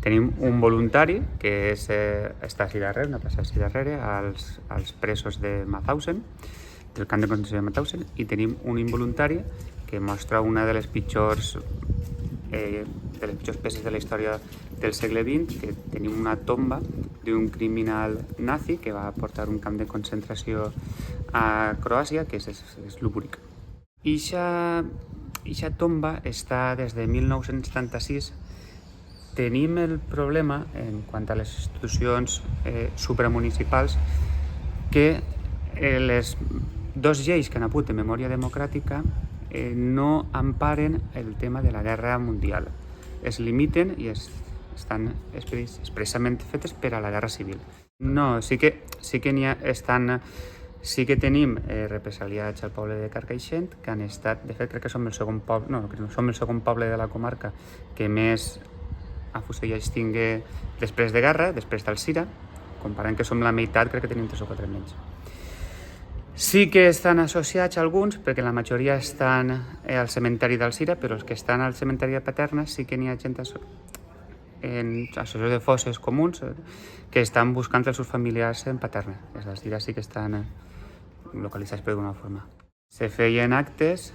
Tenim un voluntari que està així darrere, una plaça així darrere, als presos de Mauthausen, del camp de concentració de Mauthausen, i tenim un involuntari que mostra una de les pitjors peces de la història del segle XX, que tenim una tomba d'un criminal nazi que va portar un camp de concentració a Croàcia, que és Luburic. Ixa tomba està des de 1976. Tenim el problema, en quant a les institucions supramunicipals, que les dos lleis que han hagut de memòria democràtica no emparen el tema de la guerra mundial. Es limiten i estan expressament fetes per a la guerra civil. No, sí que n'hi ha, sí que tenim represaliats al poble de Carcaixent, que han estat, de fet crec que som el segon poble de la comarca que més afusellats tingué després de guerra, després d'Alzira, comparant que som la meitat, crec que tenim 3 o 4 menys. Sí que estan associats alguns, perquè la majoria estan al cementeri d'Alzira, però els que estan al cementeri de Paterna sí que n'hi ha gent en associacions de fosses comuns que estan buscant els seus familiars en Paterna. Els d'Alzira sí que estan localitzats per d'una forma. Se feien actes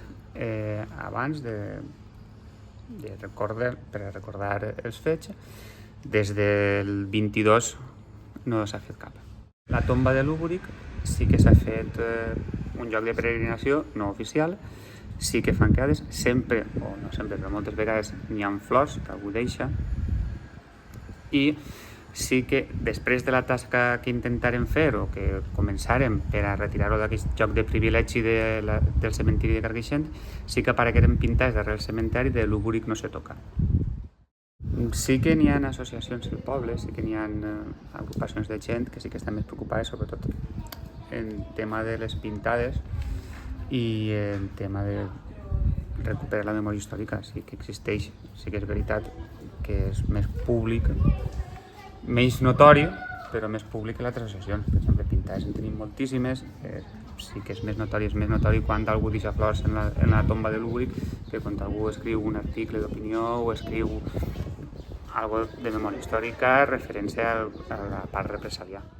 abans per a recordar els fets. Des del 22 no s'ha fet cap. La tomba de Luburic sí que s'ha fet un lloc de peregrinació no oficial, sí que fan quedades, sempre, o no sempre, però moltes vegades n'hi ha flors que algú deixa, i sí que després de la tasca que intentarem fer o que començarem per a retirar-ho d'aquest joc de privilegi del cementiri de Carcaixent, sí que aparegueren pintats darrere el cementeri de Luburic no se toca. Sí que n'hi ha associacions al poble, sí que n'hi ha agrupacions de gent que sí que estan més preocupades, sobretot en tema de les pintades i en tema de recuperar la memòria històrica. Sí que existeix, sí que és veritat que és més públic, menys notori, però més públic que les altres associacions. Per exemple, pintades en tenim moltíssimes, sí que és més notori quan algú deixa flors en la tomba de Luburic que quan algú escriu un article d'opinió o escriu algo de memòria històrica referència a la part represaliada.